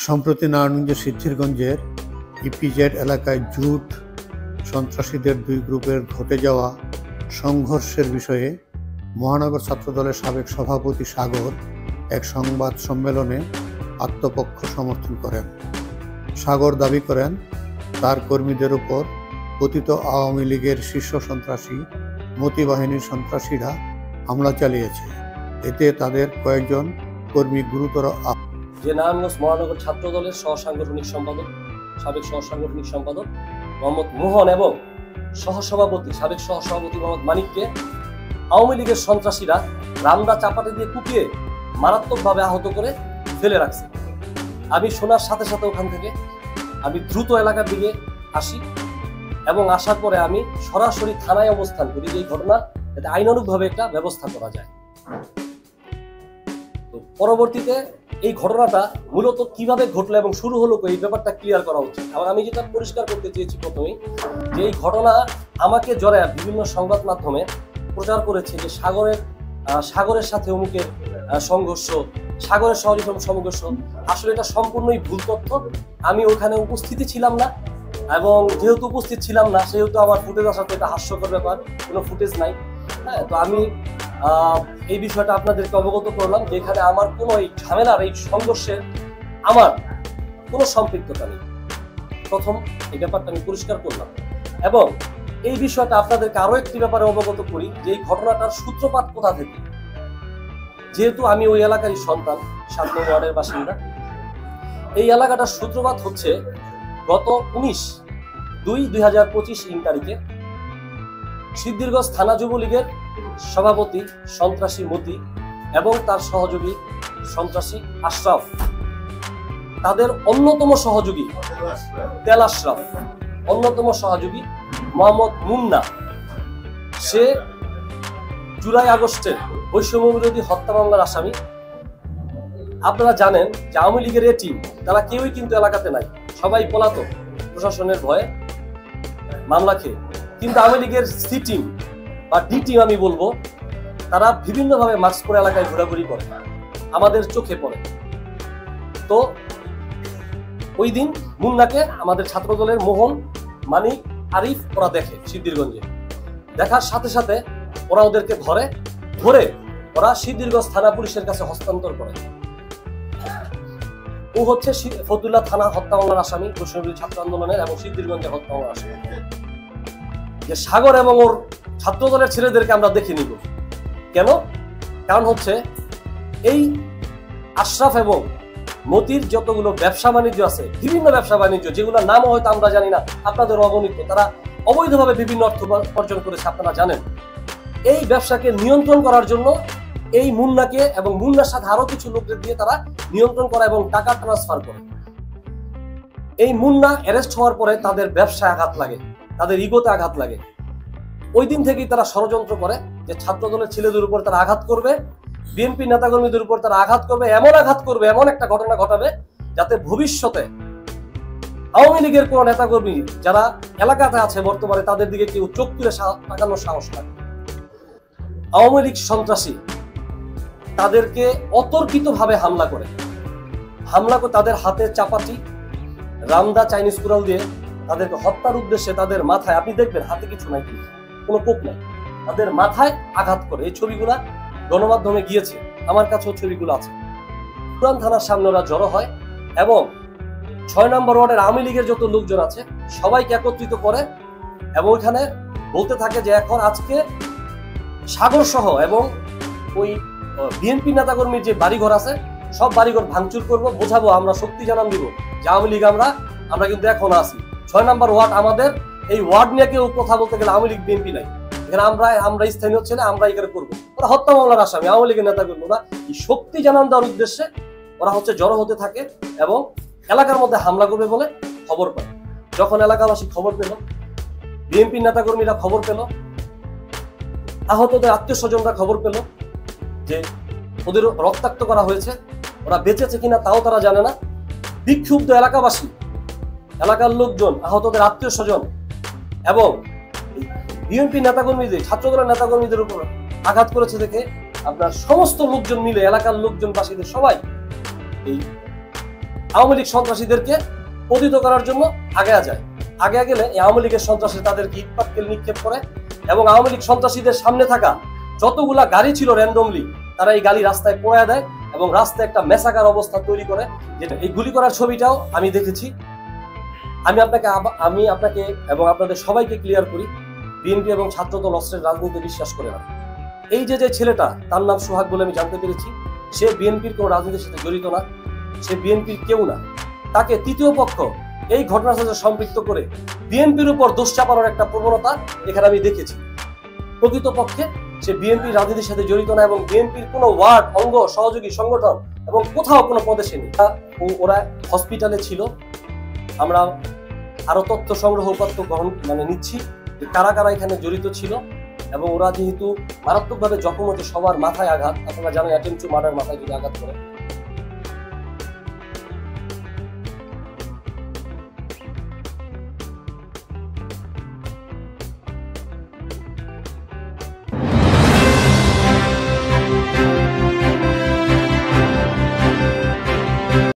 সম্প্রতি নারায়ণগঞ্জের সিদ্ধিরগঞ্জের ইপিজেড এলাকায় জুট সন্ত্রাসীদের দুই গ্রুপের ঘটে যাওয়া সংঘর্ষের বিষয়ে মহানগর ছাত্রদলের সাবেক সভাপতি সাগর এক সংবাদ সম্মেলনে আত্মপক্ষ সমর্থন করেন। সাগর দাবি করেন, তার কর্মীদের উপর পতিত আওয়ামী লীগের শীর্ষ সন্ত্রাসী মতি বাহিনীর সন্ত্রাসীরা হামলা চালিয়েছে। এতে তাদের কয়েকজন কর্মী গুরুতর যে নারায়ণগঞ্জ মহানগর ছাত্রদলের সহসাংগঠনিক সম্পাদক, সাবেক সহসাংগঠনিক সম্পাদক মোহাম্মদ মোহন এবং সাবেক সহসভাপতি মোহাম্মদ মানিককে আওয়ামী লীগের সন্ত্রাসীরা রামদা চাপাটি দিয়ে কুপিয়ে মারাত্মকভাবে আহত করে ফেলে রাখছে। আমি শোনার সাথে সাথে ওখান থেকে আমি দ্রুত এলাকার দিকে আসি এবং আসার পরে আমি সরাসরি থানায় অবস্থান করি যে এই ঘটনা যাতে আইনানুগভাবে একটা ব্যবস্থা করা যায়। তো পরবর্তীতে এই ঘটনাটা মূলত কিভাবে ঘটলো এবং শুরু হলো এই ব্যাপারটা ক্লিয়ার করা উচিত। আবার আমি যেটা পরিষ্কার করতে চেয়েছি প্রথমেই, যে এই ঘটনা আমাকে জড়ায় বিভিন্ন সংবাদ মাধ্যমে প্রচার করেছে যে সাগরের সাথে অমুকের সংঘর্ষ, সাগরের সহজে সংঘর্ষ। আসলে এটা সম্পূর্ণই ভুল তথ্য। আমি ওখানে উপস্থিতি ছিলাম না এবং যেহেতু উপস্থিত ছিলাম না সেহেতু আমার ফুটেজ আসাতে এটা হাস্যকর ব্যাপার, কোনো ফুটেজ নাই। হ্যাঁ, তো আমি এই বিষয়টা আপনাদেরকে অবগত করলাম যে এখানে আমার কোনো এই ঝামেলার এই সংঘর্ষের আমার কোনো সম্পৃক্ততা নেই। প্রথম এই ব্যাপারটা আমি পরিষ্কার করলাম এবং এই বিষয়টা আপনাদেরকে আরো একটি ব্যাপারে অবগত করি যে এই ঘটনাটার সূত্রপাত কোথা থেকে। যেহেতু আমি ওই এলাকারই সন্তান, ৭ নং ওয়ার্ডের বাসিন্দা, এই এলাকাটার সূত্রপাত হচ্ছে গত 19/2/2025 তারিখে সিদ্ধিরগঞ্জ থানা যুবলীগের সভাপতি সন্ত্রাসী মতি এবং তার সহযোগী সন্ত্রাসী আশরাফ, তাদের অন্যতম সহযোগী তেল আশরাফ, অন্যতম সহযোগী মোহাম্মদ মুন্না, সে জুলাই আগস্টের বৈষম্য বিরোধী হত্যা মামলার আসামি। আপনারা জানেন যে আওয়ামী লীগের এ টিম তারা কেউই কিন্তু এলাকাতে নাই, সবাই পলাতক প্রশাসনের ভয়ে মামলা খেয়ে। কিন্তু আওয়ামী লীগের সি টিম বা ডি টিম আমি বলবো, তারা বিভিন্নভাবে মাস্ক পরে এলাকায় ঘোরাঘুরি করে, আমাদের চোখে পড়ে। তো ওই দিন মুন্নাকে আমাদের ছাত্রদলের মোহন, মানিক, আরিফ ওরা দেখে সিদ্ধিরগঞ্জে। দেখার সাথে সাথে ওরা ওদেরকে ধরে ওরা সিদ্ধিরগঞ্জ থানা পুলিশের কাছে হস্তান্তর করে। ও হচ্ছে ফতুল্লাহ থানা হত্যা মামলার আসামি, বৈষম্য ছাত্র আন্দোলনের এবং সিদ্ধিরগঞ্জের হত্যা মামলার আসামি। যে সাগর এবং ওর ছাত্রদলের ছেলেদেরকে আমরা দেখে নিব কেন? কারণ হচ্ছে এই আশরাফ এবং মতির যতগুলো ব্যবসা বাণিজ্য আছে, বিভিন্ন ব্যবসা বাণিজ্য যেগুলোর নামও হয়তো আমরা জানি না, আপনাদের অবনীত, তারা অবৈধভাবে বিভিন্ন অর্থ অর্জন করেছে আপনারা জানেন। এই ব্যবসাকে নিয়ন্ত্রণ করার জন্য এই মুন্নাকে এবং মুন্নার সাথে আরো কিছু লোকদের দিয়ে তারা নিয়ন্ত্রণ করা এবং টাকা ট্রান্সফার করে। এই মুন্না অ্যারেস্ট হওয়ার পরে তাদের ব্যবসায় আঘাত লাগে, তাদের ইগোতে আঘাত লাগে। ওই দিন থেকেই তারা ষড়যন্ত্র করে যে ছাত্রদলের ছেলেদের উপর তারা আঘাত করবে, বিএনপি নেতাকর্মীদের উপর তারা আঘাত করবে, এমন একটা ঘটনা ঘটাবে যাতে ভবিষ্যতে আওয়ামী লীগের কোন নেতাকর্মী যারা এলাকাতে আছে বর্তমানে তাদের দিকে কেউ চোখ তুলে তাকানোর সাহস পায়। আওয়ামী লীগ সন্ত্রাসী তাদেরকে অতর্কিতভাবে হামলা করে তাদের হাতে চাপাতি, রামদা চাইনিজ কুড়াল দিয়ে তাদেরকে হত্যার উদ্দেশ্যে তাদের মাথায়, আপনি দেখবেন হাতে কিছু নাই, কোনো কোপ নাই, তাদের মাথায় আঘাত করে। এই ছবিগুলা গণমাধ্যমে গিয়েছে, আমার কাছেও ছবিগুলো আছে। পুরান থানার সামনে ওরা জড়ো হয় এবং ৬ নম্বর ওয়ার্ডের আওয়ামী লীগের যত লোকজন আছে সবাইকে একত্রিত করে এবং ওইখানে বলতে থাকে যে এখন আজকে সাগর সহ এবং ওই বিএনপি নেতাকর্মীর যে বাড়িঘর আছে সব বাড়িঘর ভাঙচুর করবো, বোঝাবো, আমরা শক্তি জানান দিব যে আওয়ামী লীগ আমরা কিন্তু এখন আছি। ৬ নম্বর ওয়ার্ড আমাদের, এই ওয়ার্ড নিয়ে কেউ কথা বলতে গেলে আওয়ামী লীগ বিএনপি নাই, এখানে আমরা স্থানীয় ছেলে, আমরা এখানে করবো। ওরা হত্যা মামলার আসামি, আওয়ামী লীগের নেতাকর্মী। ওরা এই শক্তি জানান দেওয়ার উদ্দেশ্যে ওরা জড়ো হতে থাকে এবং এলাকার মধ্যে হামলা করবে বলে খবর পায়। যখন এলাকাবাসী খবর পেল, বিএনপি নেতাকর্মীরা খবর পেল, আহতদের আত্মীয় স্বজনরা খবর পেল যে ওদের রক্তাক্ত করা হয়েছে, ওরা বেঁচেছে কিনা তাও তারা জানে না। বিক্ষুব্ধ এলাকাবাসী, এলাকার লোকজন, আহতদের আত্মীয় স্বজন এবং বিএনপি নেতাকর্মীদের, ছাত্রদলের নেতাকর্মীদের উপর আঘাত করেছে দেখে আপনার সমস্ত লোকজন মিলে, এলাকার লোকজন, বাসীদের সবাই এই আওয়ামী লীগ সন্ত্রাসীদেরকে পতিত করার জন্য আগে যায়। আগে গেলে এই আওয়ামী লীগের সন্ত্রাসী তাদেরকে ইট পাটকেল নিক্ষেপ করে এবং আওয়ামী লীগ সন্ত্রাসীদের সামনে থাকা যতগুলা গাড়ি ছিল র্যান্ডমলি তারা এই গাড়ি রাস্তায় পোড়ায় দেয় এবং রাস্তায় একটা মেসাকার অবস্থা তৈরি করে। যেটা এই গুলি করার ছবিটাও আমি দেখেছি। আমি আপনাকে এবং আপনাদের সবাইকে ক্লিয়ার করি, বিএনপি এবং ছাত্রদল অস্ত্রের রাজনীতি বিশ্বাস করে না। এই যে ছেলেটা, তার নাম সোহাগ বলে আমি জানতে পেরেছি, সে বিএনপির কোনো রাজনীতির সাথে জড়িত না, সে বিএনপির কেউ না। তাকে তৃতীয় পক্ষ এই ঘটনার সাথে সম্পৃক্ত করে বিএনপির উপর দোষ চাপানোর একটা প্রবণতা এখানে আমি দেখেছি। প্রকৃতপক্ষে সে বিএনপির রাজনীতির সাথে জড়িত না এবং বিএনপির কোনো ওয়ার্ড, অঙ্গ, সহযোগী সংগঠন এবং কোথাও কোনো পদে সে নেই। ওরা হসপিটালে ছিল। আমরা আরো তথ্য সংগ্রহ নিচ্ছি যে কারা কারা এখানে জড়িত ছিল এবং ওরা যেহেতু মারাত্মকভাবে জখম হচ্ছে, সবার মাথায় আঘাত, আপনারা জানেন অ্যাটেম্পট টু মার্ডার, মাথায় যদি আঘাত করে